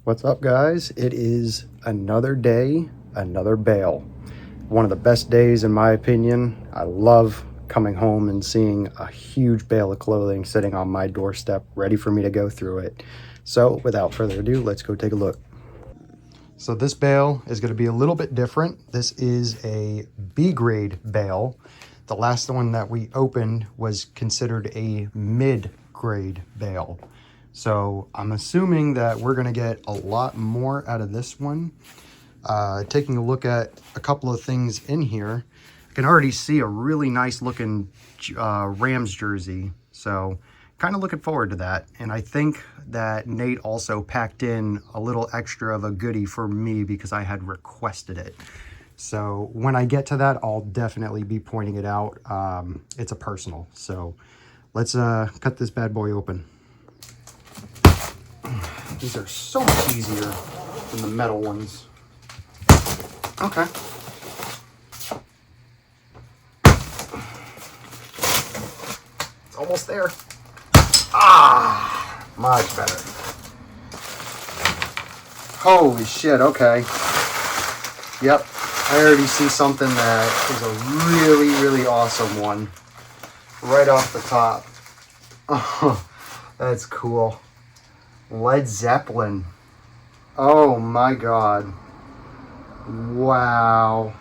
What's up, guys? It is another day, another bale. One of the best days in my opinion. I love coming home and seeing a huge bale of clothing sitting on my doorstep ready for me to go through it. So without further ado, let's go take a look. So this bale is going to be a little bit different. This is a B grade bale. The last one that we opened was considered a mid grade bale. So I'm assuming that we're going to get a lot more out of this one. Taking a look at a couple of things in here, I can already see a really nice looking Rams jersey. So kind of looking forward to that. And I think that Nate also packed in a little extra of a goodie for me because I had requested it. So when I get to that, I'll definitely be pointing it out. It's a personal. So let's cut this bad boy open. These are so much easier than the metal ones. Okay. It's almost there. Ah, much better. Holy shit, okay. Yep, I already see something that is a really, really awesome one. Right off the top. Oh, that's cool. Led Zeppelin. Oh my god. Wow.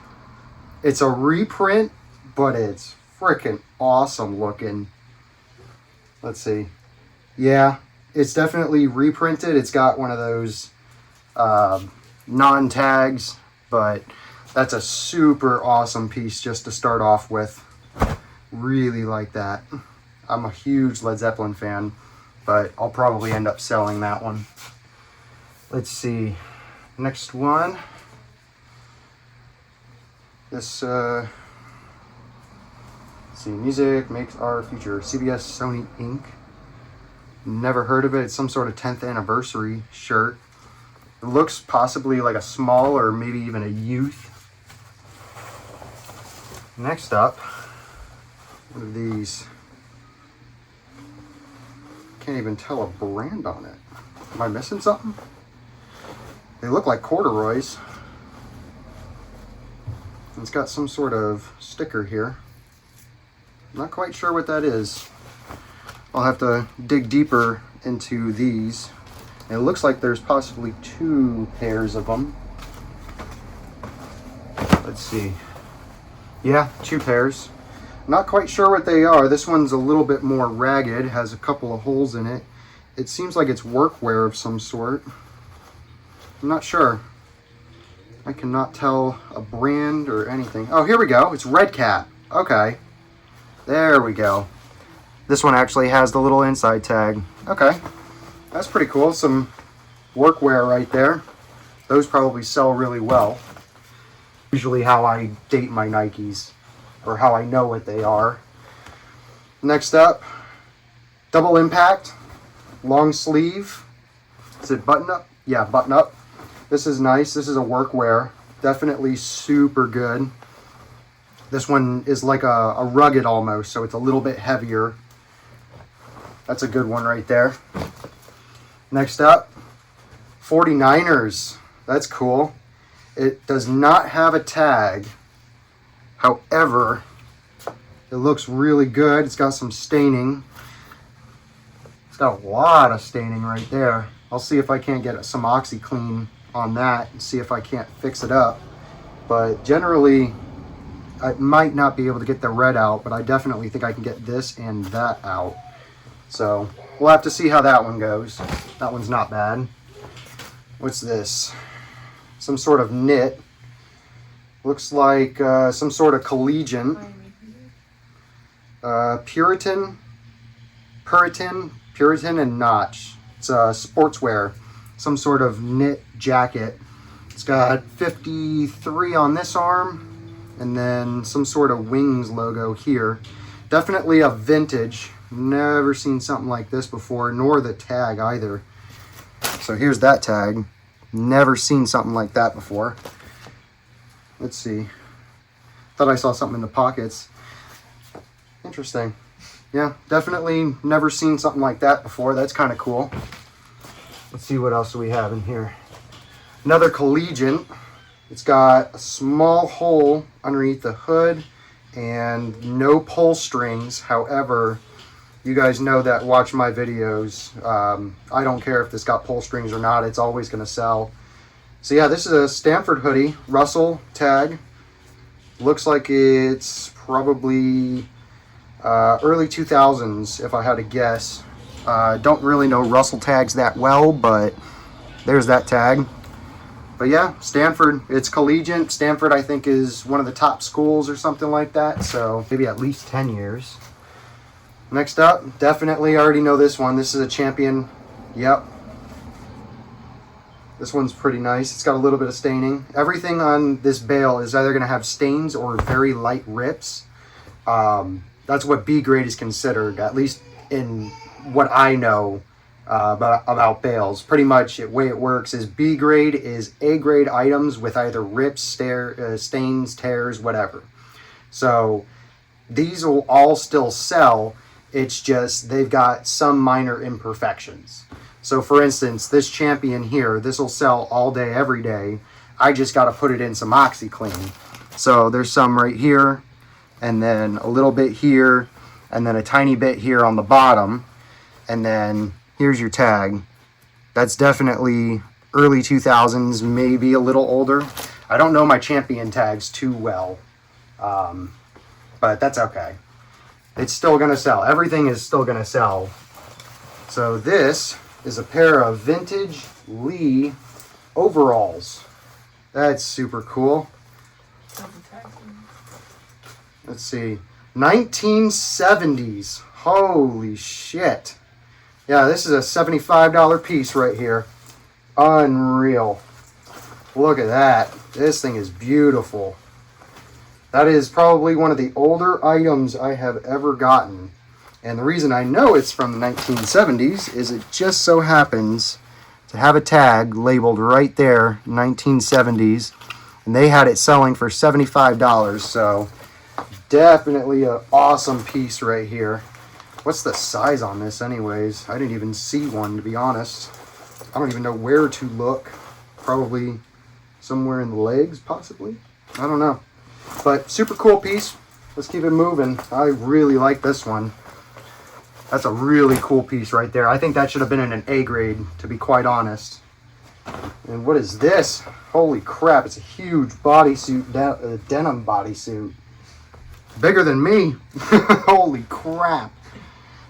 It's a reprint, but it's freaking awesome looking. Let's see. Yeah, it's definitely reprinted. It's got one of those non-tags, but that's a super awesome piece just to start off with. Really like that. I'm a huge Led Zeppelin fan, but I'll probably end up selling that one. Let's see. Next one. This, let's see, music makes our future. CBS Sony Inc. Never heard of it. It's some sort of 10th anniversary shirt. It looks possibly like a small or maybe even a youth. Next up, what are these? Can't even tell a brand on it. Am I missing something? They look like corduroys. It's got some sort of sticker here. Not quite sure what that is. I'll have to dig deeper into these. It looks like there's possibly 2 pairs of them. Let's see. Yeah, 2 pairs. Not quite sure what they are. This one's a little bit more ragged, has a couple of holes in it. It seems like it's workwear of some sort. I'm not sure. I cannot tell a brand or anything. Oh, here we go. It's Red Cat. Okay. There we go. This one actually has the little inside tag. Okay. That's pretty cool. Some workwear right there. Those probably sell really well. Usually how I date my Nikes, or how I know what they are. Next up, double impact, long sleeve. Is it button up? Yeah, button up. This is nice. This is a workwear. Definitely super good. This one is like a rugged almost, so it's a little bit heavier. That's a good one right there. Next up, 49ers. That's cool. It does not have a tag. However, it looks really good. It's got some staining. It's got a lot of staining right there. I'll see if I can't get some OxyClean on that and see if I can't fix it up. But generally, I might not be able to get the red out, but I definitely think I can get this and that out. So we'll have to see how that one goes. That one's not bad. What's this? Some sort of knit. Looks like some sort of collegiate. Puritan and Notch. It's a sportswear. Some sort of knit jacket. It's got 53 on this arm, and then some sort of wings logo here. Definitely a vintage. Never seen something like this before, nor the tag either. So here's that tag. Never seen something like that before. Let's see. Thought I saw something in the pockets. Interesting. Yeah, definitely never seen something like that before. That's kind of cool. Let's see what else do we have in here. Another collegiate. It's got a small hole underneath the hood and no pull strings. However, you guys know that watch my videos. I don't care if this got pull strings or not. It's always going to sell. So yeah, this is a Stanford hoodie, Russell tag. Looks like it's probably early 2000s if I had to guess. Don't really know Russell tags that well, but there's that tag. But yeah, Stanford, it's collegiate. Stanford, I think, is one of the top schools or something like that. So maybe at least 10 years. Next up, definitely already know this one. This is a Champion. Yep. This one's pretty nice. It's got a little bit of staining. Everything on this bale is either going to have stains or very light rips. That's what B grade is considered, at least in what I know about bales. Pretty much the way it works is B grade is A grade items with either rips, stains, tears, whatever. So these will all still sell. It's just they've got some minor imperfections. So for instance, this Champion here, this will sell all day, every day. I just got to put it in some OxyClean. So there's some right here, and then a little bit here, and then a tiny bit here on the bottom. And then here's your tag. That's definitely early 2000s, maybe a little older. I don't know my Champion tags too well, but that's okay. It's still going to sell. Everything is still going to sell. So this is a pair of vintage Lee overalls. That's super cool. Let's see. 1970s. Holy shit. Yeah, this is a $75 piece right here. Unreal. Look at that. This thing is beautiful. That is probably one of the older items I have ever gotten. And the reason I know it's from the 1970s is it just so happens to have a tag labeled right there, 1970s. And they had it selling for $75. So definitely an awesome piece right here. What's the size on this anyways? I didn't even see one, to be honest. I don't even know where to look. Probably somewhere in the legs, possibly. I don't know. But super cool piece. Let's keep it moving. I really like this one. That's a really cool piece right there. I think that should have been in an A grade, to be quite honest. And what is this? Holy crap, it's a huge bodysuit, denim bodysuit. Bigger than me. Holy crap.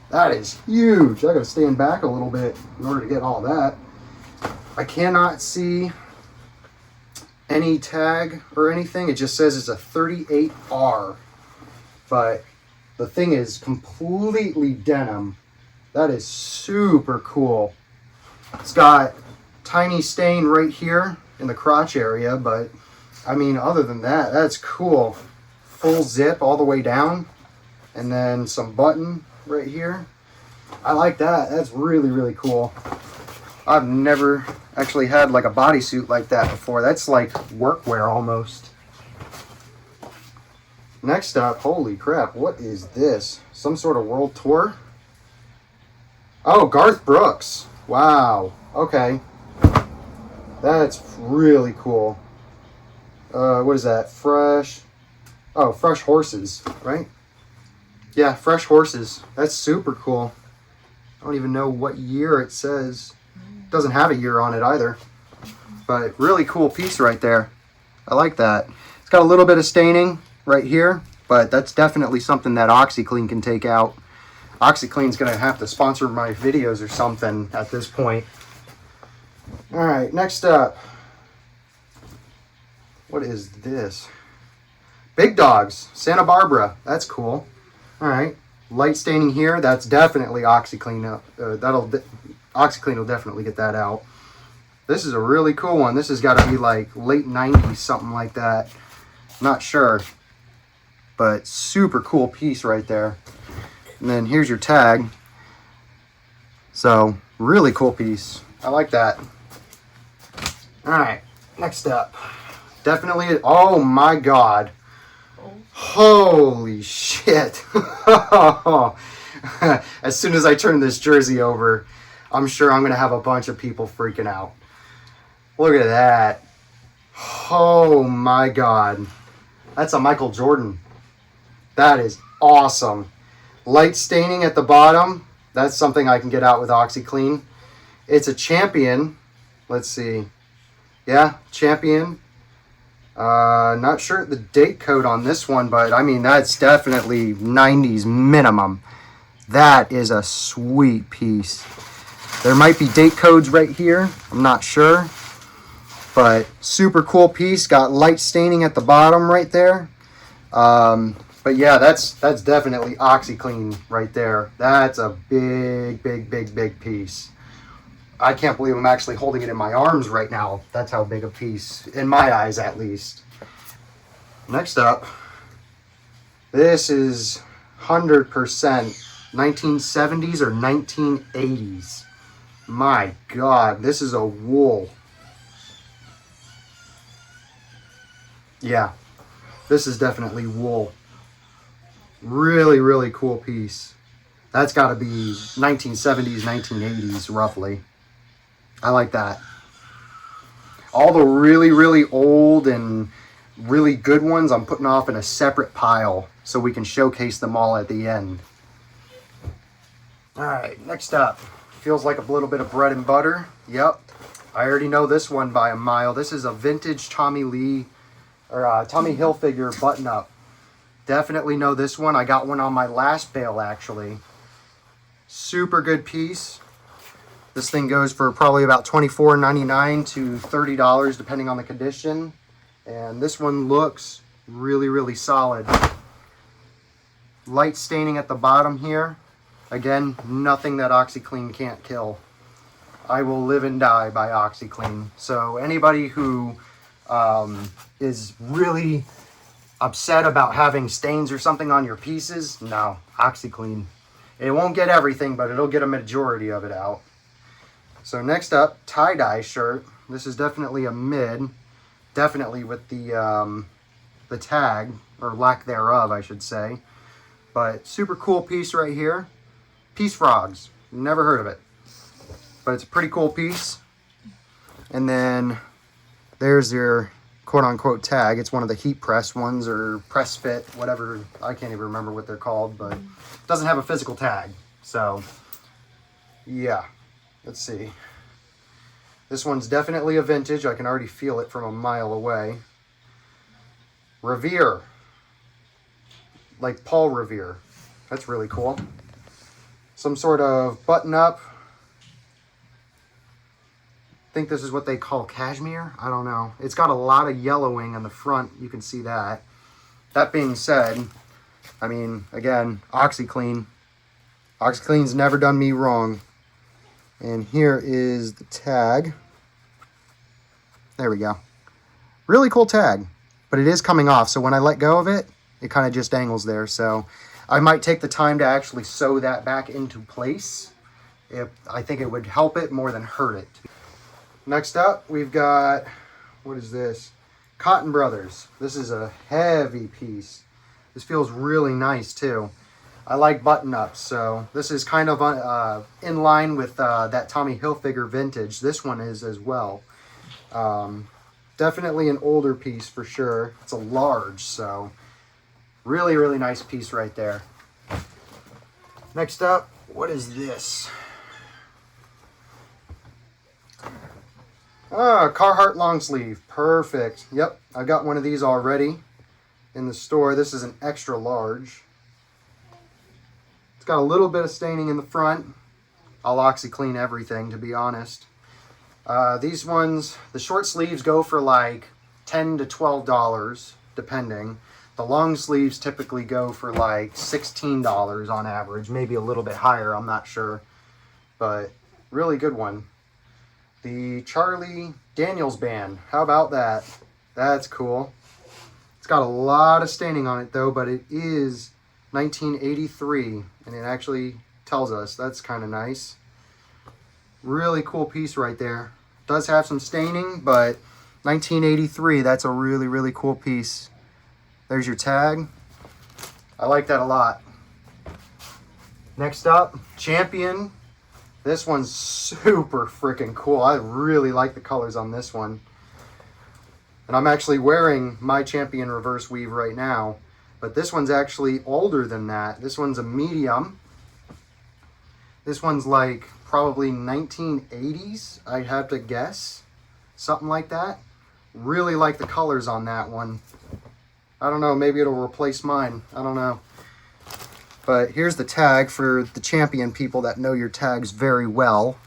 That is huge. I gotta stand back a little bit in order to get all that. I cannot see any tag or anything. It just says it's a 38R. But the thing is completely denim. That is super cool. It's got tiny stain right here in the crotch area, but I mean, other than that, that's cool. Full zip all the way down, and then some button right here. I like that. That's really, really cool. I've never actually had like a bodysuit like that before. That's like workwear almost. Next up, holy crap, what is this? Some sort of world tour? Oh, Garth Brooks. Wow. Okay. That's really cool. What is that? Fresh. Oh, Fresh Horses, right? Yeah, Fresh Horses. That's super cool. I don't even know what year it says. Doesn't have a year on it either. But really cool piece right there. I like that. It's got a little bit of staining right here, but that's definitely something that OxyClean can take out. OxyClean's going to have to sponsor my videos or something at this point. All right, next up. What is this? Big Dogs, Santa Barbara. That's cool. All right, light staining here. That's definitely OxyClean. OxyClean will definitely get that out. This is a really cool one. This has got to be like late 90s, something like that. Not sure, but super cool piece right there. And then here's your tag. So really cool piece. I like that. All right, next up. Definitely, oh my God. Holy shit. As soon as I turn this jersey over, I'm sure I'm going to have a bunch of people freaking out. Look at that. Oh my God. That's a Michael Jordan. That is awesome. Light staining at the bottom. That's something I can get out with OxyClean. It's a Champion. Let's see. Yeah, Champion. Not sure the date code on this one, but I mean, that's definitely 90s minimum. That is a sweet piece. There might be date codes right here. I'm not sure. But super cool piece. Got light staining at the bottom right there. But yeah, that's definitely OxyClean right there. That's a big, big, big, big piece. I can't believe I'm actually holding it in my arms right now. That's how big a piece, in my eyes at least. Next up, this is 100% 1970s or 1980s. My God, this is a wool. Yeah, this is definitely wool. Really, really cool piece. That's got to be 1970s, 1980s, roughly. I like that. All the really, really old and really good ones I'm putting off in a separate pile so we can showcase them all at the end. All right, next up. Feels like a little bit of bread and butter. Yep, I already know this one by a mile. This is a vintage Tommy Hilfiger button-up. Definitely know this one. I got one on my last bale, actually. Super good piece. This thing goes for probably about $24.99 to $30, depending on the condition. And this one looks really, really solid. Light staining at the bottom here. Again, nothing that OxyClean can't kill. I will live and die by OxyClean. So anybody who is really upset about having stains or something on your pieces, no, OxyClean. It won't get everything, but it'll get a majority of it out. So next up, tie-dye shirt. This is definitely a mid, definitely with the tag, or lack thereof, I should say. But super cool piece right here. Peace Frogs. Never heard of it. But it's a pretty cool piece. And then there's your quote-unquote tag. It's one of the heat press ones, or press fit, whatever. I can't even remember what they're called, but it doesn't have a physical tag. So, yeah. Let's see. This one's definitely a vintage. I can already feel it from a mile away. Revere. Like Paul Revere. That's really cool. Some sort of button-up. I think this is what they call cashmere. I don't know. It's got a lot of yellowing on the front. You can see that. That being said, I mean, again, OxyClean. OxyClean's never done me wrong. And here is the tag. There we go. Really cool tag, but it is coming off. So when I let go of it, it kind of just dangles there. So I might take the time to actually sew that back into place. I think it would help it more than hurt it. Next up, we've got, what is this? Cotton Brothers. This is a heavy piece. This feels really nice too. I like button-ups, so this is kind of in line with that Tommy Hilfiger vintage. This one is as well. Definitely an older piece for sure. It's a large, so really, really nice piece right there. Next up, what is this? Carhartt long sleeve. Perfect. Yep, I got one of these already in the store. This is an extra large. It's got a little bit of staining in the front. I'll OxyClean everything, to be honest. These ones, the short sleeves go for like $10 to $12, depending. The long sleeves typically go for like $16 on average, maybe a little bit higher, I'm not sure. But really good one. The Charlie Daniels band, how about that? That's cool. It's got a lot of staining on it though, but it is 1983, and it actually tells us. That's kind of nice. Really cool piece right there. Does have some staining, but 1983, that's a really, really cool piece. There's your tag. I like that a lot. Next up, Champion. This one's super freaking cool. I really like the colors on this one. And I'm actually wearing my Champion reverse weave right now. But this one's actually older than that. This one's a medium. This one's like probably 1980s, I'd have to guess. Something like that. Really like the colors on that one. I don't know, maybe it'll replace mine. I don't know. But here's the tag for the Champion people that know your tags very well.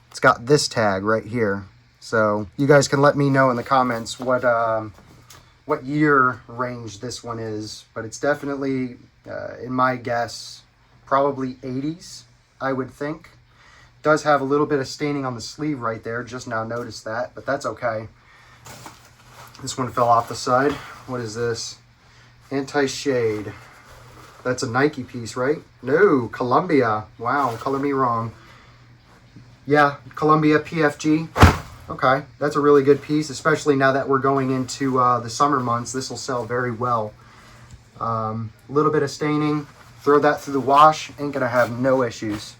It's got this tag right here. So you guys can let me know in the comments what year range this one is. But it's definitely, in my guess, probably 80s, I would think. It does have a little bit of staining on the sleeve right there. Just now noticed that, but that's okay. This one fell off the side. What is this? Anti-shade. That's a Nike piece, right? No, Columbia. Wow, color me wrong. Yeah, Columbia PFG. Okay, that's a really good piece, especially now that we're going into the summer months. This will sell very well. A little bit of staining. Throw that through the wash. Ain't gonna have no issues.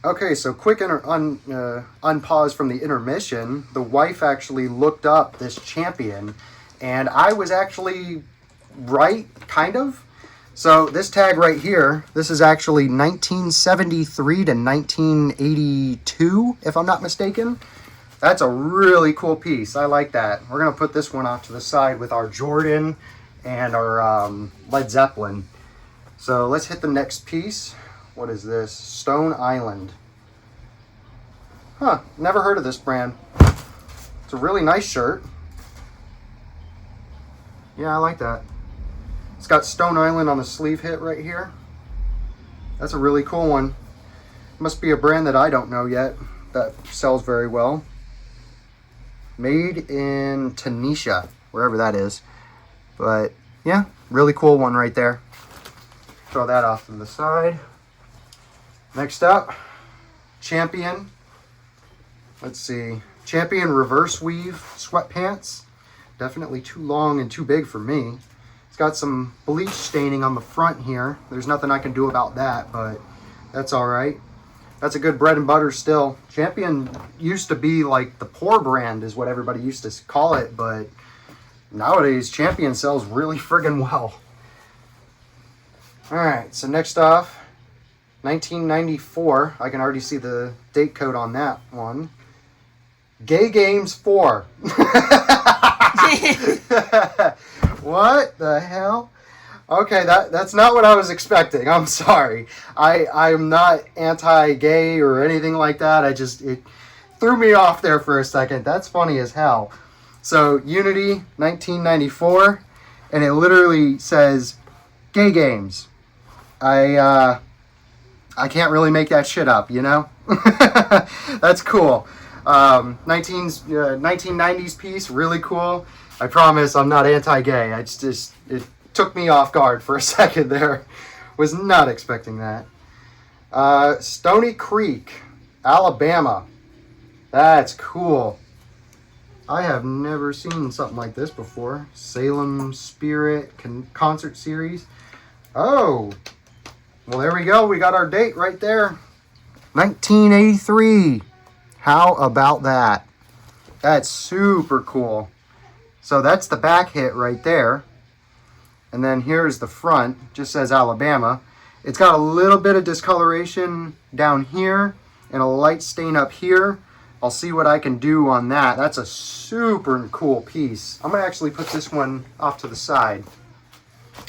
Okay, so quick unpause from the intermission. The wife actually looked up this Champion, and I was actually right, kind of. So this tag right here, this is actually 1973 to 1982, if I'm not mistaken. That's a really cool piece. I like that. We're going to put this one off to the side with our Jordan and our Led Zeppelin. So let's hit the next piece. What is this? Stone Island. Huh, never heard of this brand. It's a really nice shirt. Yeah, I like that. It's got Stone Island on the sleeve hit right here. That's a really cool one. Must be a brand that I don't know yet that sells very well. Made in Tunisia, wherever that is. But yeah, really cool one right there. Throw that off to the side. Next up, Champion. Let's see. Champion reverse weave sweatpants. Definitely too long and too big for me. It's got some bleach staining on the front here. There's nothing I can do about that, but that's all right. That's a good bread and butter still. Champion used to be like the poor brand is what everybody used to call it, but nowadays Champion sells really friggin' well. All right, so next off, 1994. I can already see the date code on that one. Gay Games 4. What the hell? Okay, that's not what I was expecting. I'm sorry. I'm not anti-gay or anything like that. It threw me off there for a second. That's funny as hell. So, Unity 1994, and it literally says Gay Games. I can't really make that shit up, you know? That's cool. 1990s piece, really cool. I promise I'm not anti-gay. It took me off guard for a second there. Was not expecting that. Stony Creek, Alabama. That's cool. I have never seen something like this before. Salem Spirit concert series. Oh, well, there we go. We got our date right there. 1983. How about that? That's super cool. So that's the back hit right there. And then here's the front. Just says Alabama. It's got a little bit of discoloration down here and a light stain up here. I'll see what I can do on that. That's a super cool piece. I'm going to actually put this one off to the side.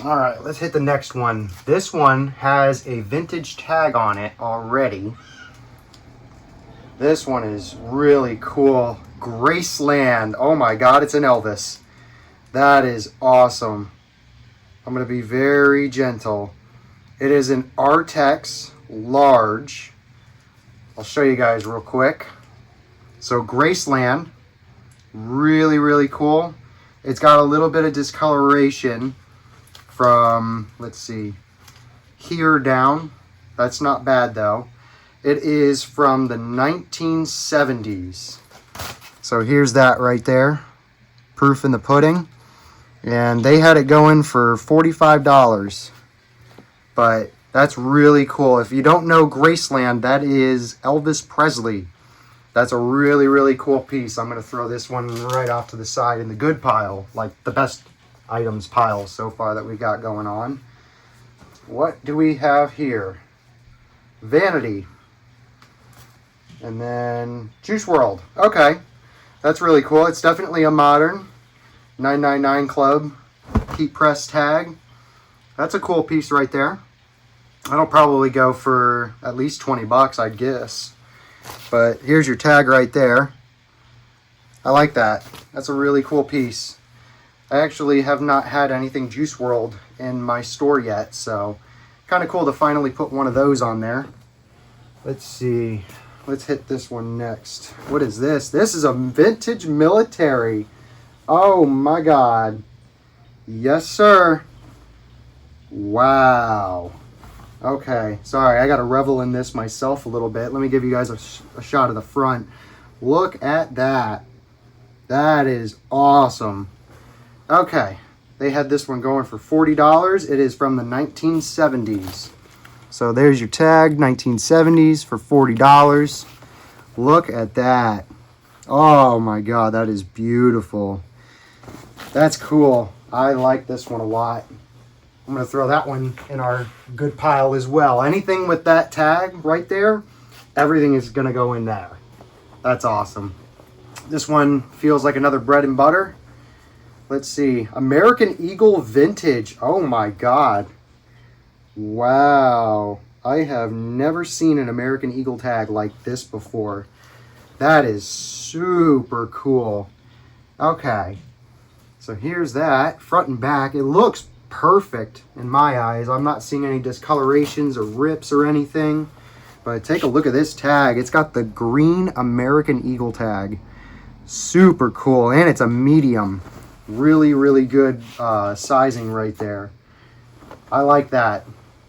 All right, let's hit the next one. This one has a vintage tag on it already. This one is really cool. Graceland. Oh my God, it's an Elvis. That is awesome. I'm going to be very gentle. It is an Artex large. I'll show you guys real quick. So Graceland, really, really cool. It's got a little bit of discoloration from, let's see, here down. That's not bad though. It is from the 1970s. So here's that right there. Proof in the pudding. And they had it going for $45. But That's really cool. If you don't know Graceland, that is Elvis Presley. That's a really, really cool piece. I'm going to throw this one right off to the side in the good pile, like the best items pile so far that we got going on. What do we have here? Vanity. And then Juice World. Okay. That's really cool. It's definitely a modern 999 Club heat press tag. That's a cool piece right there. That'll probably go for at least 20 bucks, I'd guess. But here's your tag right there. I like that. That's a really cool piece. I actually have not had anything Juice World in my store yet, so kind of cool to finally put one of those on there. Let's see. Let's hit this one next. What is this? This is a vintage military. Oh my God. Yes, sir. Wow. Okay, sorry, I got to revel in this myself a little bit. Let me give you guys a shot of the front. Look at that. That is awesome. Okay, they had this one going for $40. It is from the 1970s. So there's your tag, 1970s for $40. Look at that. Oh my God, that is beautiful. That's cool. I like this one a lot. I'm going to throw that one in our good pile as well. Anything with that tag right there, everything is going to go in there. That's awesome. This one feels like another bread and butter. Let's see. American Eagle Vintage. Oh my God. Wow. I have never seen an American Eagle tag like this before. That is super cool. Okay. So here's that. Front and back. It looks perfect in my eyes. I'm not seeing any discolorations or rips or anything, but take a look at this tag. It's got the green American Eagle tag. Super cool, and it's a medium. Really, really good sizing right there. I like that.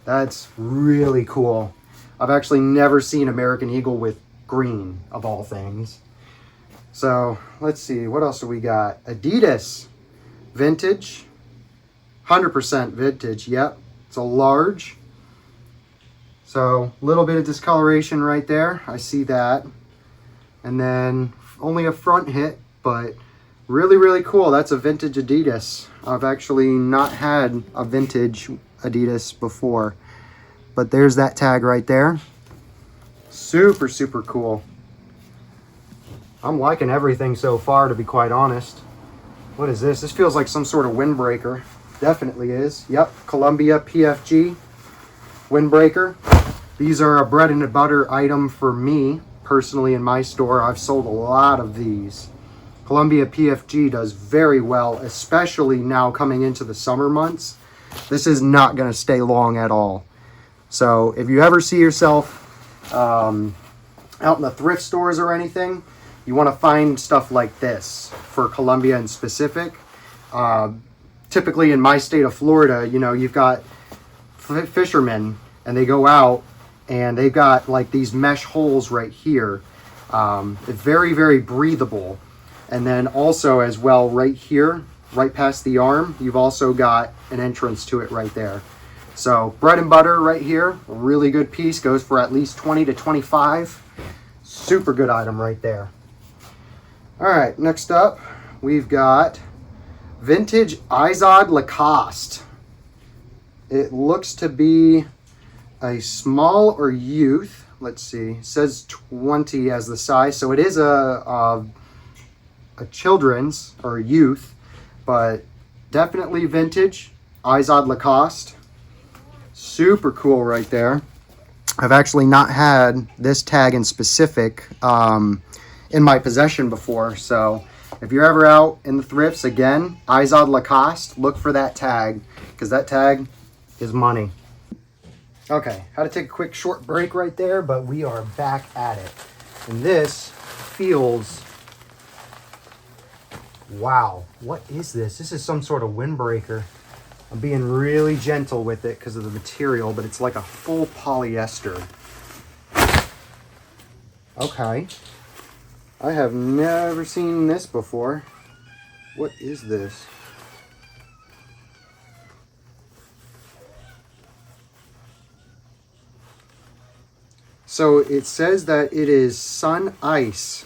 That's really cool. I've actually never seen American Eagle with green, of all things. So let's see, what else do we got? Adidas Vintage. 100% vintage, yep. It's a large. So, a little bit of discoloration right there. I see that. And then, only a front hit, but really, really cool. That's a vintage Adidas. I've actually not had a vintage Adidas before. But there's that tag right there. Super, super cool. I'm liking everything so far, to be quite honest. What is this? This feels like some sort of windbreaker. Definitely is. Yep, Columbia PFG windbreaker. These are a bread and butter item for me personally in my store. I've sold a lot of these. Columbia PFG does very well, especially now coming into the summer months. This is not going to stay long at all. So if you ever see yourself out in the thrift stores or anything, you want to find stuff like this for Columbia in specific. Typically in my state of Florida, you know, you've got fishermen and they go out and they've got like these mesh holes right here. It's very, very breathable. And then also as well right here, right past the arm, you've also got an entrance to it right there. So bread and butter right here, a really good piece, goes for at least 20 to 25. Super good item right there. All right, next up, we've got vintage Izod Lacoste. It looks to be a small or youth. Let's see. It says 20 as the size, so it is a children's or a youth, but definitely vintage Izod Lacoste. Super cool right there. I've actually not had this tag in specific in my possession before, so if you're ever out in the thrifts, again, Izod Lacoste, look for that tag, because that tag is money. Okay, had to take a quick short break right there, but we are back at it. And this feels... Wow, what is this? This is some sort of windbreaker. I'm being really gentle with it because of the material, but it's like a full polyester. Okay. I have never seen this before. What is this? So it says that it is Sun Ice.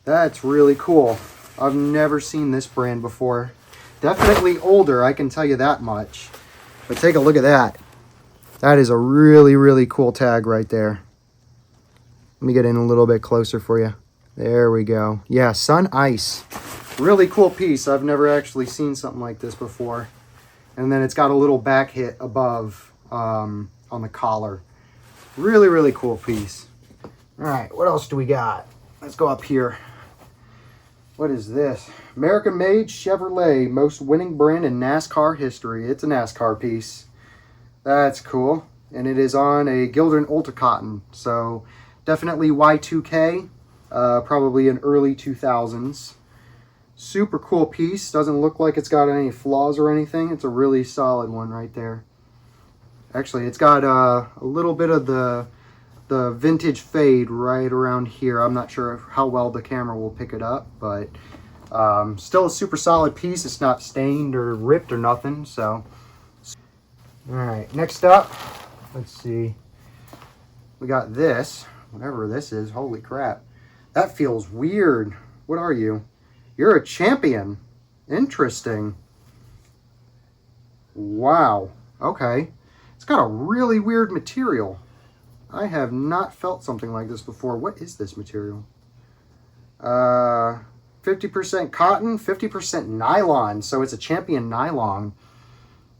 That's really cool. I've never seen this brand before. Definitely older, I can tell you that much. But take a look at that. That is a really, really cool tag right there. Let me get in a little bit closer for you. There we go. Yeah, Sun Ice. Really cool piece. I've never actually seen something like this before. And then it's got a little back hit above on the collar. Really, really cool piece. All right, what else do we got? Let's go up here. What is this? American-made Chevrolet, most winning brand in NASCAR history. It's a NASCAR piece. That's cool. And it is on a Gildan Ultra Cotton. So definitely Y2K, probably in early 2000s. Super cool piece. Doesn't look like it's got any flaws or anything. It's a really solid one right there. Actually, it's got a little bit of the vintage fade right around here. I'm not sure how well the camera will pick it up, but still a super solid piece. It's not stained or ripped or nothing. So, all right, next up, let's see. We got this, whatever this is. Holy crap. That feels weird. What are you? You're a champion. Interesting. Wow. Okay. It's got a really weird material. I have not felt something like this before. What is this material? 50% cotton, 50% nylon. So it's a champion nylon.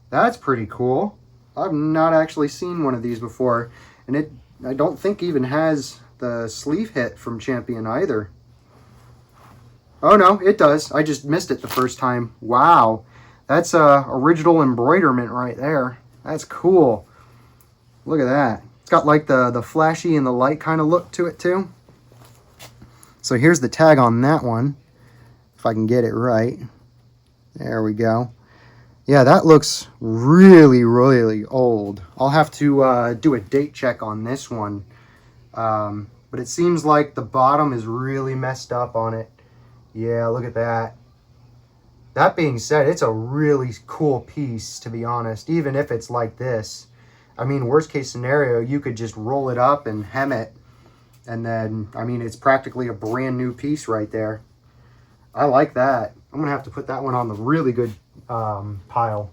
That's pretty cool. I've not actually seen one of these before. And I don't think even has the sleeve hit from Champion either. Oh no, it does. I just missed it the first time. Wow. That's original embroiderment right there. That's cool. Look at that. It's got like the flashy and the light kind of look to it too. So here's the tag on that one. If I can get it right. There we go. Yeah, that looks really, really old. I'll have to do a date check on this one. But it seems like the bottom is really messed up on it. Yeah, look at that. That being said, it's a really cool piece, to be honest, even if it's like this. I mean, worst case scenario, you could just roll it up and hem it. And then, I mean, it's practically a brand new piece right there. I like that. I'm going to have to put that one on the really good pile.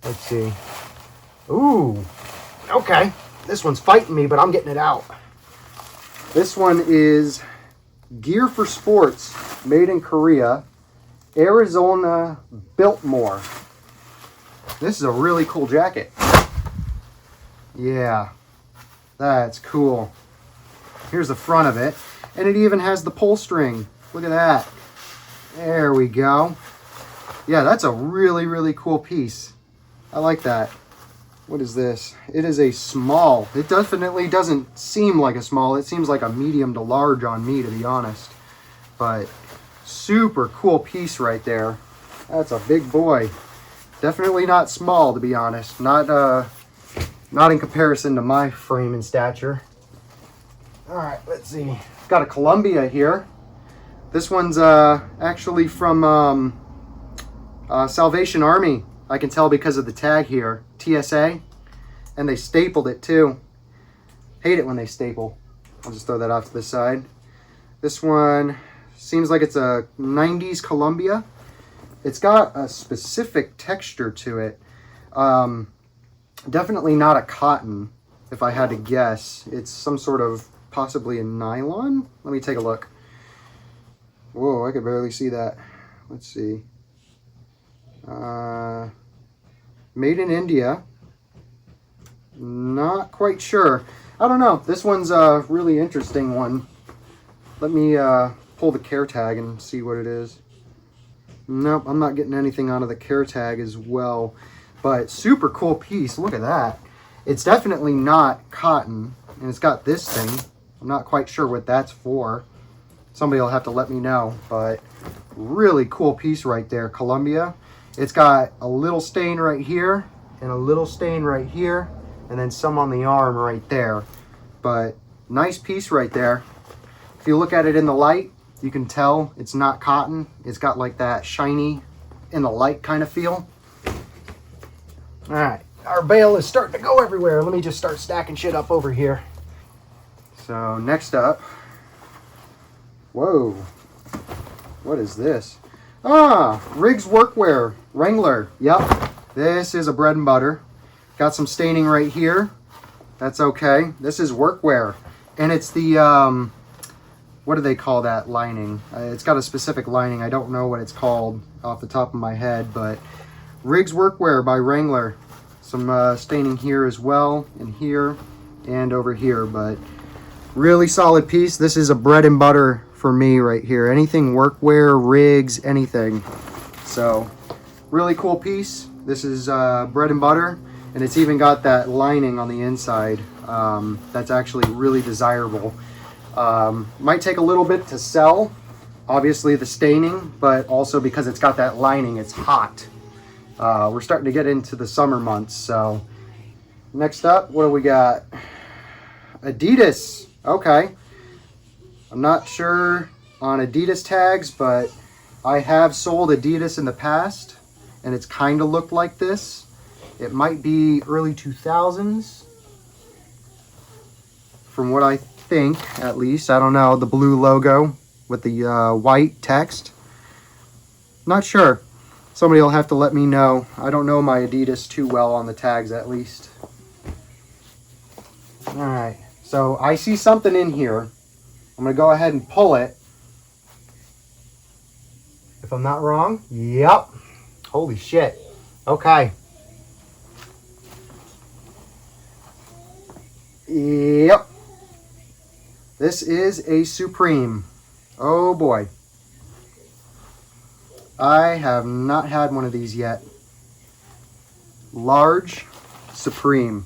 Let's see. Ooh, okay. This one's fighting me, but I'm getting it out. This one is Gear for Sports, made in Korea, Arizona Biltmore. This is a really cool jacket. Yeah, that's cool. Here's the front of it, and it even has the pull string. Look at that. There we go. Yeah, that's a really, really cool piece. I like that. What is this? It is a small. It definitely doesn't seem like a small. It seems like a medium to large on me, to be honest. But super cool piece right there. That's a big boy. Definitely not small, to be honest. Not in comparison to my frame and stature. All right, let's see. Got a Columbia here. This one's actually from Salvation Army. I can tell because of the tag here. TSA. And they stapled it too. Hate it when they staple. I'll just throw that off to the side. This one seems like it's a 90s Columbia. It's got a specific texture to it. Definitely not a cotton, if I had to guess. It's some sort of possibly a nylon. Let me take a look. Whoa, I could barely see that. Let's see. Made in India. Not quite sure. I don't know. This one's a really interesting one. Let me pull the care tag and see what it is. Nope, I'm not getting anything out of the care tag as well. But super cool piece. Look at that. It's definitely not cotton. And it's got this thing. I'm not quite sure what that's for. Somebody will have to let me know. But really cool piece right there. Columbia. It's got a little stain right here. And a little stain right here. And then some on the arm right there. But nice piece right there. If you look at it in the light, you can tell it's not cotton. It's got like that shiny in the light kind of feel. All right, our bale is starting to go everywhere. Let me just start stacking shit up over here. So next up, whoa, what is this? Ah, Riggs Workwear, Wrangler. Yep, this is a bread and butter. Got some staining right here. That's okay. This is workwear. And it's the, what do they call that lining? It's got a specific lining. I don't know what it's called off the top of my head, but Riggs Workwear by Wrangler. Some staining here as well, and here, and over here, but really solid piece. This is a bread and butter for me right here. Anything workwear, Riggs, anything. So really cool piece. This is bread and butter, and it's even got that lining on the inside. That's actually really desirable. Might take a little bit to sell, obviously the staining, but also because it's got that lining, it's hot. We're starting to get into the summer months. So next up, what do we got? Adidas. Okay, I'm not sure on Adidas tags, but I have sold Adidas in the past, and it's kind of looked like this. It might be early 2000s, from what I think, at least. I don't know, the blue logo with the white text. Not sure. Somebody will have to let me know. I don't know my Adidas too well on the tags, at least. All right. So I see something in here. I'm going to go ahead and pull it. If I'm not wrong. Yep. Holy shit. Okay. Yep. This is a Supreme. Oh boy. I have not had one of these yet. Large Supreme.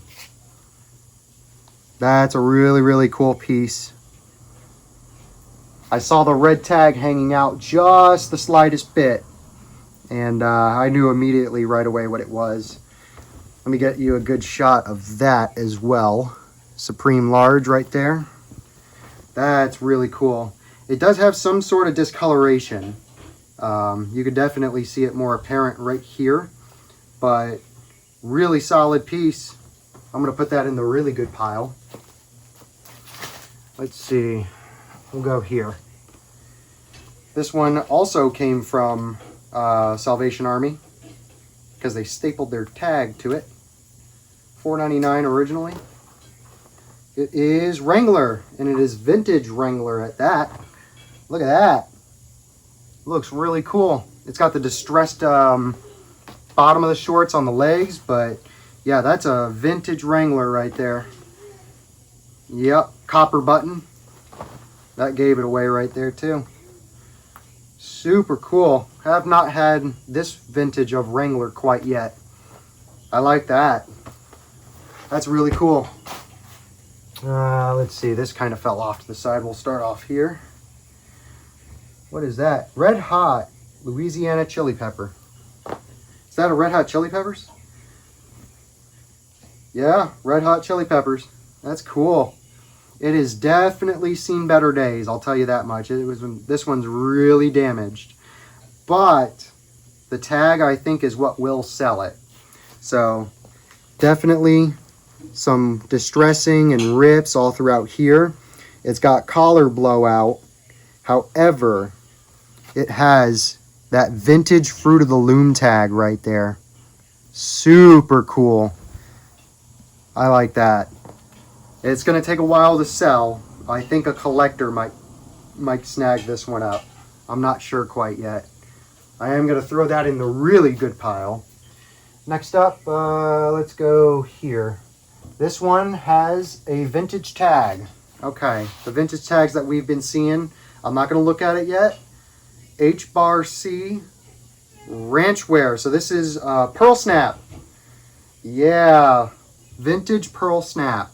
That's a really, really cool piece. I saw the red tag hanging out just the slightest bit, and I knew immediately right away what it was. Let me get you a good shot of that as well. Supreme large right there. That's really cool. It does have some sort of discoloration. You could definitely see it more apparent right here, but really solid piece. I'm going to put that in the really good pile. Let's see. We'll go here. This one also came from Salvation Army because they stapled their tag to it. $4.99 originally. It is Wrangler, and it is vintage Wrangler at that. Look at that. Looks really cool. It's got the distressed bottom of the shorts on the legs, but yeah, that's a vintage Wrangler right there. Yep, copper button. That gave it away right there too. Super cool. Have not had this vintage of Wrangler quite yet. I like that. That's really cool. Let's see, this kind of fell off to the side. We'll start off here. What is that? Red Hot Louisiana Chili Pepper. Is that a Red Hot Chili Peppers? Yeah, Red Hot Chili Peppers. That's cool. It has definitely seen better days, I'll tell you that much. This one's really damaged. But the tag, I think, is what will sell it. So definitely some distressing and rips all throughout here. It's got collar blowout. However, it has that vintage Fruit of the Loom tag right there. Super cool. I like that. It's going to take a while to sell. I think a collector might snag this one up. I'm not sure quite yet. I am going to throw that in the really good pile. Next up, let's go here. This one has a vintage tag. Okay, the vintage tags that we've been seeing, I'm not going to look at it yet. H-Bar-C Ranch Wear. So this is Pearl Snap. Yeah, vintage Pearl Snap.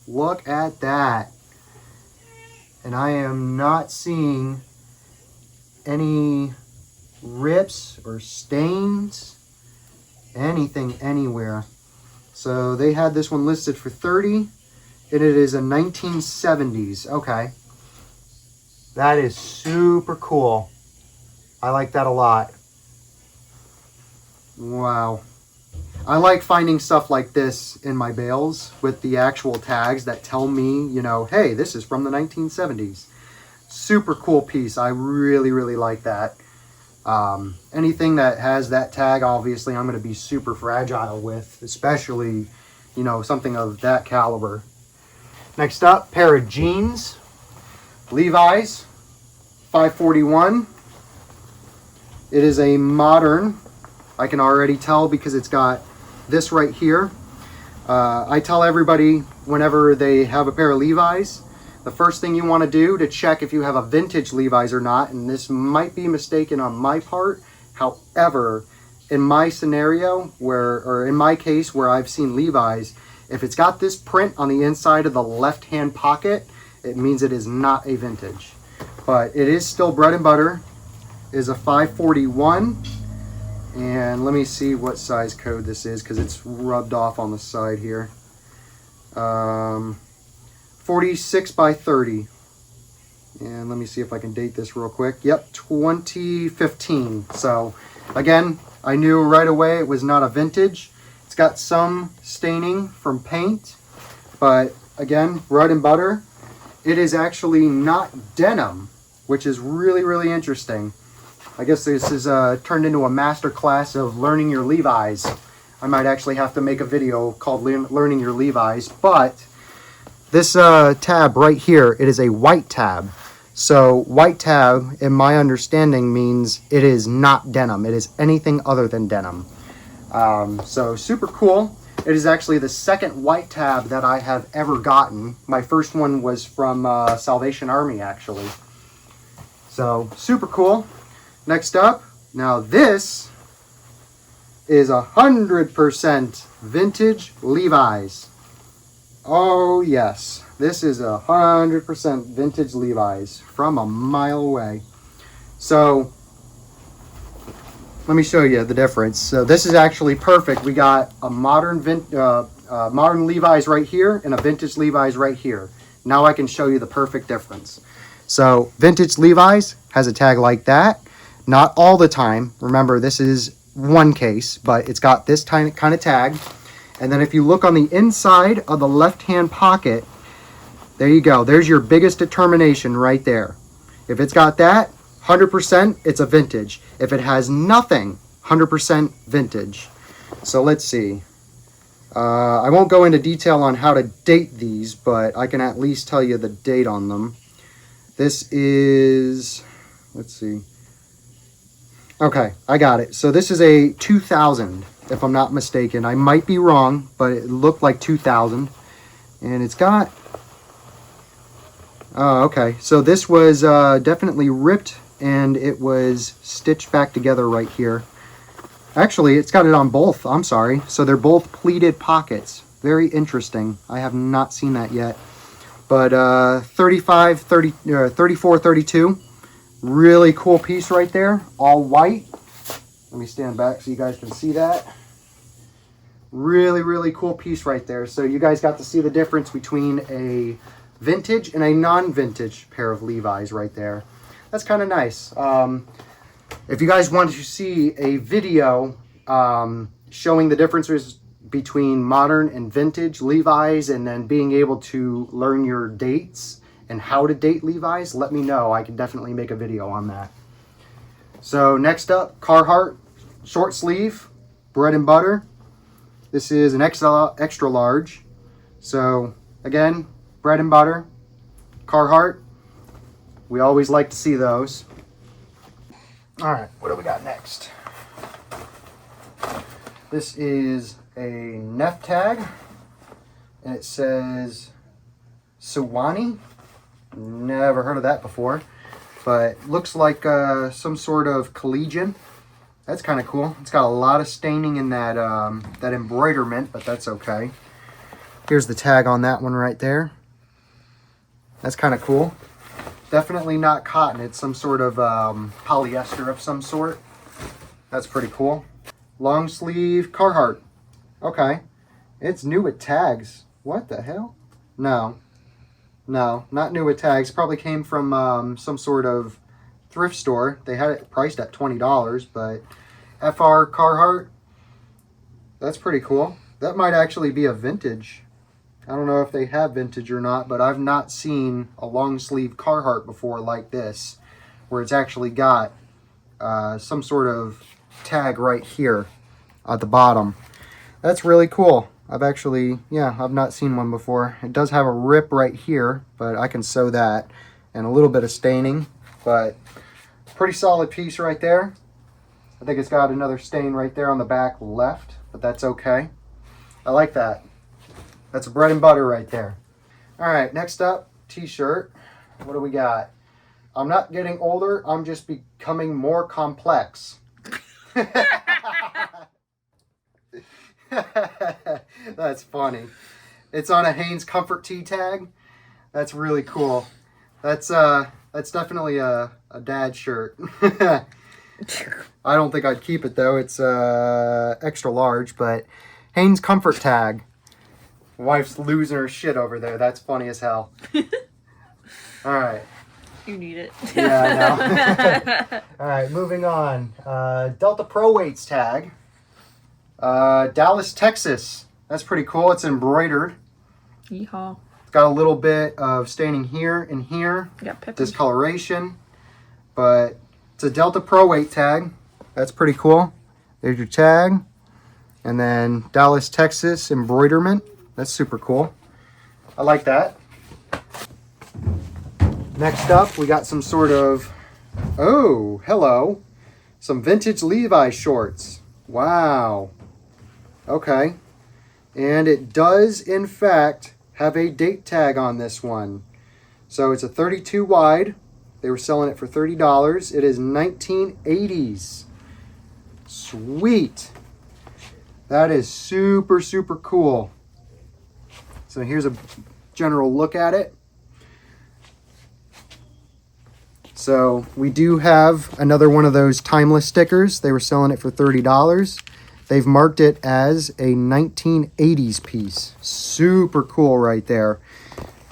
Look at that. And I am not seeing any rips or stains, anything anywhere. So they had this one listed for $30, and it is a 1970s. Okay. That is super cool. I like that a lot. Wow. I like finding stuff like this in my bales with the actual tags that tell me, you know, hey, this is from the 1970s. Super cool piece. I really, really like that. Anything that has that tag, obviously, I'm going to be super fragile with, especially, you know, something of that caliber. Next up, pair of jeans, Levi's, 541. It is a modern. I can already tell because it's got this right here. I tell everybody whenever they have a pair of Levi's, the first thing you want to do to check if you have a vintage Levi's or not, and this might be mistaken on my part, however, in my scenario, or in my case where I've seen Levi's, if it's got this print on the inside of the left-hand pocket, it means it is not a vintage. But it is still bread and butter. It is a 541. And let me see what size code this is because it's rubbed off on the side here. 46 by 30. And let me see if I can date this real quick. Yep, 2015. So again, I knew right away it was not a vintage. It's got some staining from paint, but again, bread and butter. It is actually not denim, which is really, really interesting. I guess this is turned into a master class of learning your Levi's. I might actually have to make a video called Learning Your Levi's, but this tab right here, it is a white tab. So white tab, in my understanding, means it is not denim. It is anything other than denim. So super cool. It is actually the second white tab that I have ever gotten. My first one was from Salvation Army, actually. So super cool. Next up, now this is 100% vintage Levi's. Oh yes, this is 100% vintage Levi's from a mile away. So let me show you the difference. So this is actually perfect. We got a modern Levi's right here and a vintage Levi's right here. Now I can show you the perfect difference. So vintage Levi's has a tag like that. Not all the time. Remember, this is one case, but it's got this kind of tag. And then if you look on the inside of the left-hand pocket, there you go. There's your biggest determination right there. If it's got that, 100%, it's a vintage. If it has nothing, 100% vintage. So let's see. I won't go into detail on how to date these, but I can at least tell you the date on them. This is, let's see. Okay, I got it. So this is a 2000, if I'm not mistaken. I might be wrong, but it looked like 2000. And it's got... Oh, okay. So this was definitely ripped, and it was stitched back together right here. Actually, it's got it on both. I'm sorry. So they're both pleated pockets. Very interesting. I have not seen that yet. But 34, 32. Really cool piece right there, all white. Let me stand back so you guys can see that. Really, really cool piece right there. So you guys got to see the difference between a vintage and a non-vintage pair of Levi's right there. That's kind of nice. If you guys want to see a video showing the differences between modern and vintage Levi's and then being able to learn your dates and how to date Levi's, let me know. I can definitely make a video on that. So next up, Carhartt short sleeve, bread and butter. This is an extra large. So again, bread and butter, Carhartt. We always like to see those. All right, what do we got next? This is a neff tag, and it says Suwannee. Never heard of that before, but looks like some sort of collegian. That's kind of cool. It's got a lot of staining in that that embroiderment, but that's okay. Here's the tag on that one right there. That's kind of cool. Definitely not cotton. It's some sort of polyester of some sort. That's pretty cool. Long sleeve Carhartt. Okay. It's new with tags. What the hell? No, not new with tags. Probably came from some sort of thrift store. They had it priced at $20, but FR Carhartt. That's pretty cool. That might actually be a vintage. I don't know if they have vintage or not, but I've not seen a long sleeve Carhartt before like this, where it's actually got some sort of tag right here at the bottom. That's really cool. I've not seen one before. It does have a rip right here, but I can sew that, and a little bit of staining, but pretty solid piece right there. I think it's got another stain right there on the back left, but that's okay. I like that. That's bread and butter right there. All right, next up, t-shirt. What do we got? I'm not getting older, I'm just becoming more complex. That's funny. It's on a Hanes Comfort Tee tag. That's really cool. That's definitely a dad shirt. I don't think I'd keep it though. It's extra large, but Hanes Comfort tag. Wife's losing her shit over there. That's funny as hell. All right. You need it. Yeah, I know. All right, moving on. Delta Pro Weights tag. Dallas, Texas. That's pretty cool. It's embroidered. Yeehaw. It's got a little bit of staining here and here. Discoloration. But it's a Delta Pro Weight tag. That's pretty cool. There's your tag. And then Dallas, Texas embroiderment. That's super cool. I like that. Next up, we got some sort of, oh, hello. Some vintage Levi's shorts. Wow. Okay. And it does, in fact, have a date tag on this one. So it's a 32 wide. They were selling it for $30. It is 1980s. Sweet. That is super, super cool. So here's a general look at it. So we do have another one of those timeless stickers. They were selling it for $30. They've marked it as a 1980s piece. Super cool right there.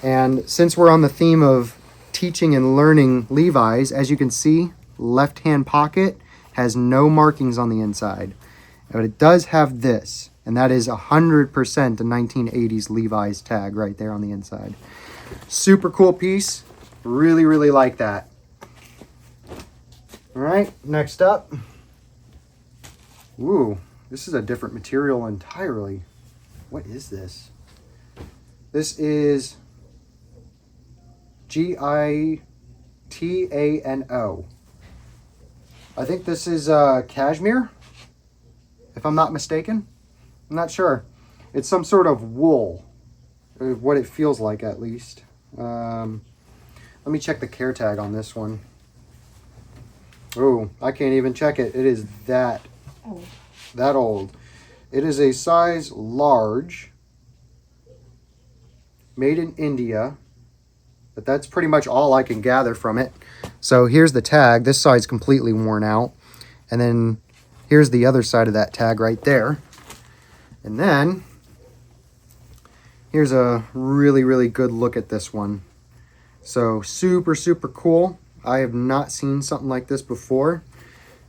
And since we're on the theme of teaching and learning Levi's, as you can see, left-hand pocket has no markings on the inside. But it does have this, and that is 100% a 1980s Levi's tag right there on the inside. Super cool piece. Really, really like that. All right, next up. Ooh, this is a different material entirely. What is this? This is Gitano. I think this is cashmere, if I'm not mistaken. I'm not sure. It's some sort of wool, what it feels like at least. Let me check the care tag on this one. Oh, I can't even check it. It is that old. It is a size large, made in India, but that's pretty much all I can gather from it. So here's the tag. This side's completely worn out. And then here's the other side of that tag right there. And then here's a really, really good look at this one. So super, super cool. I have not seen something like this before.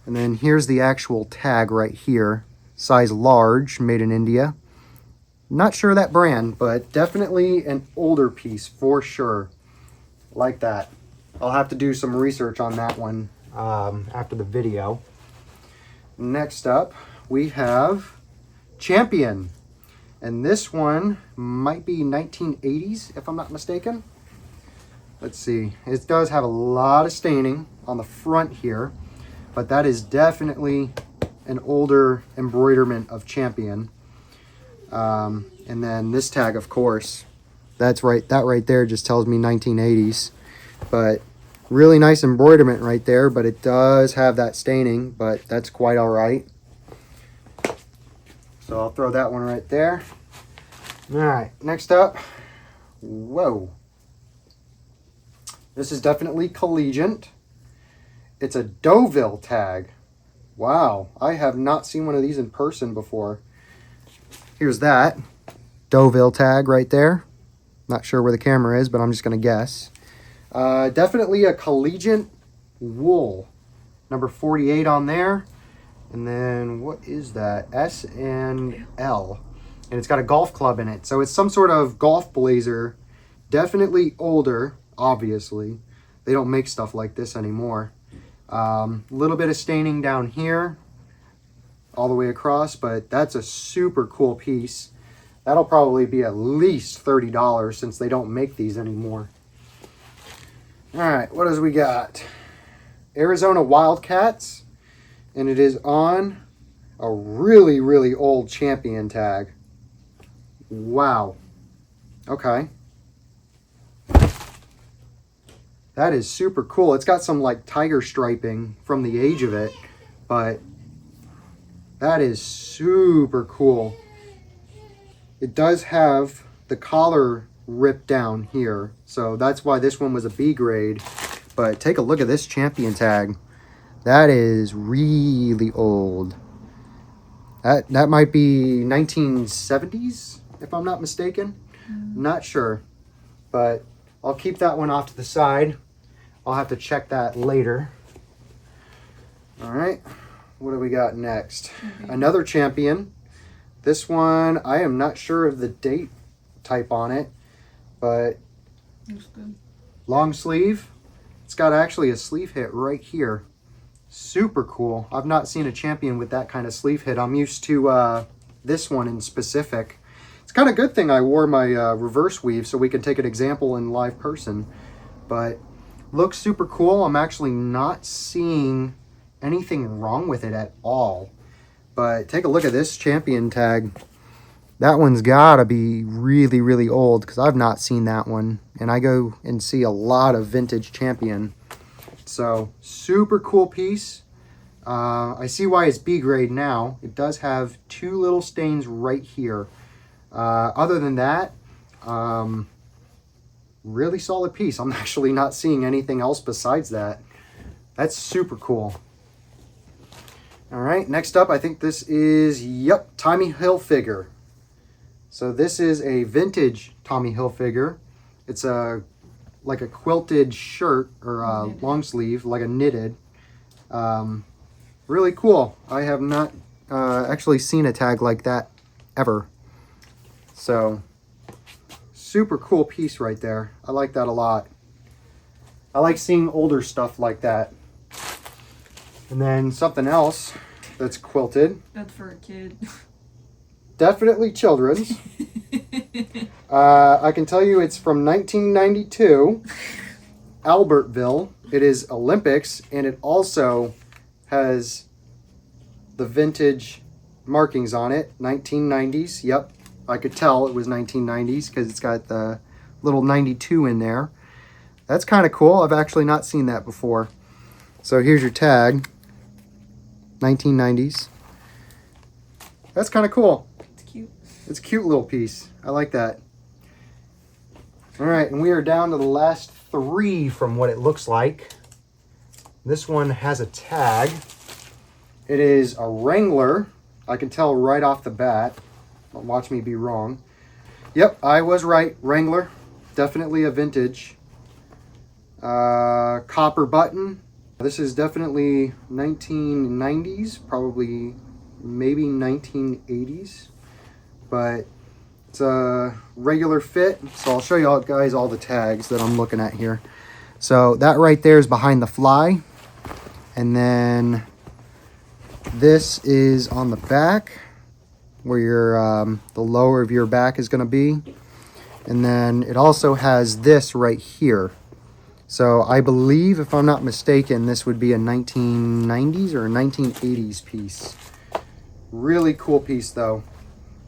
And then here's the actual tag right here. Size large, made in India. Not sure that brand, but definitely an older piece for sure. Like that. I'll have to do some research on that one after the video. Next up, we have Champion. And this one might be 1980s, if I'm not mistaken. Let's see. It does have a lot of staining on the front here, but that is definitely an older embroiderment of Champion. And then this tag, of course, that right there just tells me 1980s. But really nice embroiderment right there, but it does have that staining, but that's quite all right. So I'll throw that one right there. All right, next up. Whoa. This is definitely collegiate. It's a Deauville tag. Wow, I have not seen one of these in person before. Here's that Deauville tag right there. Not sure where the camera is, but I'm just going to guess. Definitely a collegiate wool. Number 48 on there. And then what is that? S and L. And it's got a golf club in it. So it's some sort of golf blazer. Definitely older, obviously. They don't make stuff like this anymore. A little bit of staining down here, all the way across, but that's a super cool piece. That'll probably be at least $30 since they don't make these anymore. All right, what else we got? Arizona Wildcats, and it is on a really, really old Champion tag. Wow. Okay. That is super cool. It's got some like tiger striping from the age of it, but that is super cool. It does have the collar ripped down here, so that's why this one was a B grade. But take a look at this Champion tag. That is really old. That might be 1970s, if I'm not mistaken. Not sure, but I'll keep that one off to the side. I'll have to check that later. All right, what do we got next? Another Champion. This one, I am not sure of the date type on it, but Looks good. long sleeve. It's got actually a sleeve hit right here. Super cool. I've not seen a Champion with that kind of sleeve hit. I'm used to this one in specific. It's kind of good thing I wore my reverse weave so we can take an example in live person. But looks super cool. I'm actually not seeing anything wrong with it at all. But take a look at this Champion tag. That one's gotta be really, really old because I've not seen that one. And I go and see a lot of vintage Champion. So super cool piece. I see why it's B grade now. It does have two little stains right here. Other than that, really solid piece. I'm actually not seeing anything else besides that. That's super cool. All right, next up, I think this is, yep, Tommy Hilfiger. So this is a vintage Tommy Hilfiger. It's like a quilted shirt or a long sleeve, like a knitted. Really cool. I have not actually seen a tag like that ever. So super cool piece right there. I like that a lot. I like seeing older stuff like that. And then something else that's quilted. That's for a kid. Definitely children's. I can tell you it's from 1992, Albertville. It is Olympics, and it also has the vintage markings on it, 1990s. Yep, I could tell it was 1990s because it's got the little 92 in there. That's kind of cool. I've actually not seen that before. So here's your tag, 1990s. That's kind of cool. It's cute. It's a cute little piece. I like that. All right, and we are down to the last three from what it looks like. This one has a tag. It is a Wrangler. I can tell right off the bat. Don't watch me be wrong. Yep, I was right. Wrangler. Definitely a vintage. Copper button. This is definitely 1990s, probably maybe 1980s. But it's a regular fit. So I'll show you guys all the tags that I'm looking at here. So that right there is behind the fly. And then this is on the back where your the lower of your back is going to be. And then it also has this right here. So I believe, if I'm not mistaken, this would be a 1990s or a 1980s piece. Really cool piece though.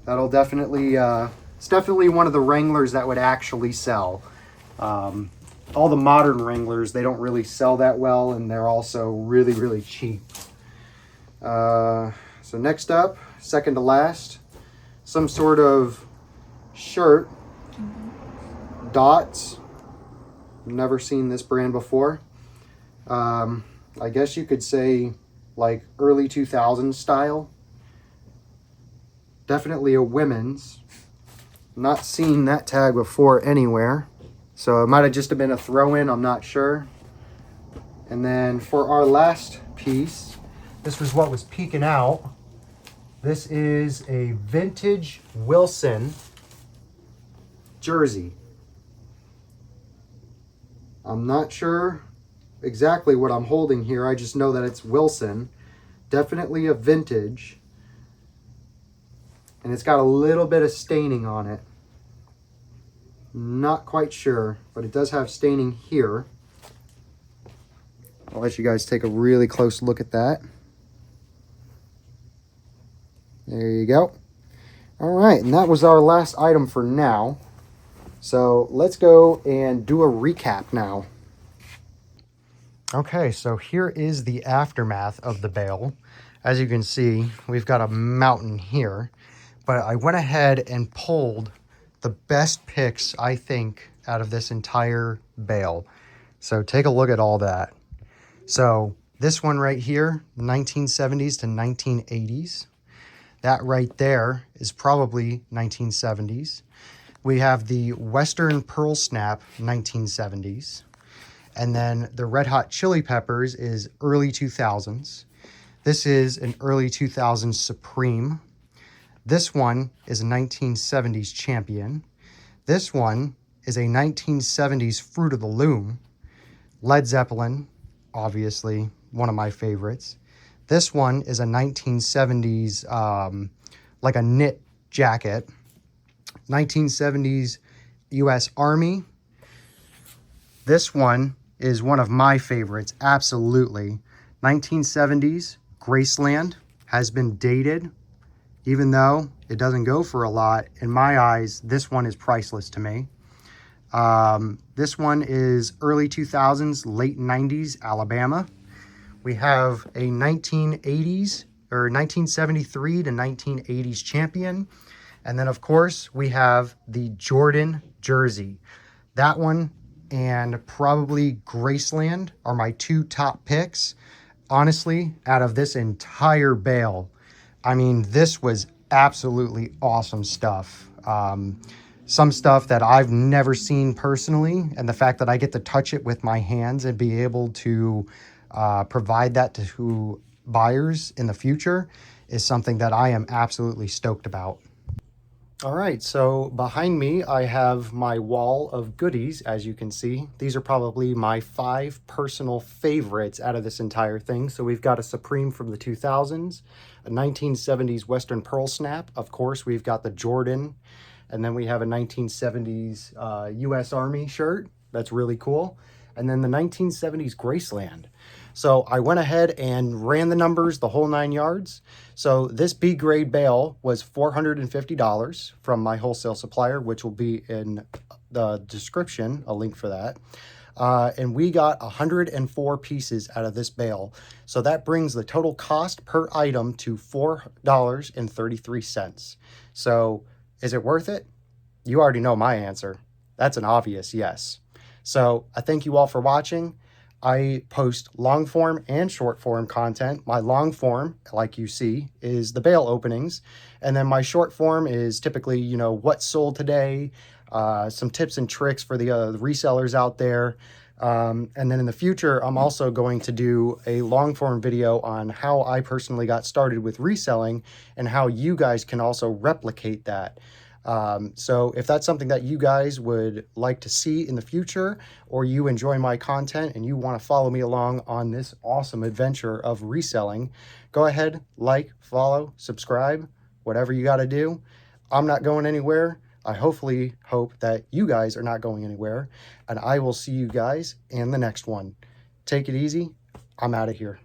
That'll definitely, it's definitely one of the Wranglers that would actually sell. All the modern Wranglers, they don't really sell that well, and they're also really, really cheap. So next up, second to last, some sort of shirt. Dots. Never seen this brand before. I guess you could say like early 2000s style. Definitely a women's. Not seen that tag before anywhere. So it might have just been a throw-in, I'm not sure. And then for our last piece, this was what was peeking out. This is a vintage Wilson jersey. I'm not sure exactly what I'm holding here. I just know that it's Wilson. Definitely a vintage. And it's got a little bit of staining on it. Not quite sure, but it does have staining here. I'll let you guys take a really close look at that. There you go. All right, and that was our last item for now. So let's go and do a recap now. Okay, so here is the aftermath of the bale. As you can see, we've got a mountain here, but I went ahead and pulled the best picks, I think, out of this entire bale. So take a look at all that. So this one right here, 1970s to 1980s. That right there is probably 1970s. We have the Western Pearl Snap, 1970s. And then the Red Hot Chili Peppers is early 2000s. This is an early 2000s Supreme. This one is a 1970s Champion. This one is a 1970s Fruit of the Loom. Led Zeppelin, obviously one of my favorites. This one is a 1970s, like a knit jacket. 1970s U.S. Army. This one is one of my favorites, absolutely. 1970s Graceland, has been dated. Even though it doesn't go for a lot, in my eyes, this one is priceless to me. This one is early 2000s, late 90s Alabama. We have a 1980s or 1973 to 1980s Champion. And then, of course, we have the Jordan jersey. That one and probably Graceland are my two top picks. Honestly, out of this entire bale, I mean, this was absolutely awesome stuff. Some stuff that I've never seen personally, and the fact that I get to touch it with my hands and be able to provide that to buyers in the future is something that I am absolutely stoked about. All right, so behind me, I have my wall of goodies, as you can see. These are probably my 5 personal favorites out of this entire thing. So we've got a Supreme from the 2000s, a 1970s Western Pearl Snap. Of course, we've got the Jordan, and then we have a 1970s U.S. Army shirt. That's really cool. And then the 1970s Graceland. So I went ahead and ran the numbers the whole 9 yards. So this B grade bale was $450 from my wholesale supplier, which will be in the description, a link for that. And we got 104 pieces out of this bale. So that brings the total cost per item to $4.33. So is it worth it? You already know my answer. That's an obvious yes. So I thank you all for watching. I post long form and short form content. My long form, like you see, is the bale openings. And then my short form is typically, you know, what sold today, some tips and tricks for the resellers out there. And then in the future, I'm also going to do a long form video on how I personally got started with reselling and how you guys can also replicate that. So if that's something that you guys would like to see in the future, or you enjoy my content and you want to follow me along on this awesome adventure of reselling, go ahead, like, follow, subscribe, whatever you got to do. I'm not going anywhere. I hopefully hope that you guys are not going anywhere, and I will see you guys in the next one. Take it easy. I'm out of here.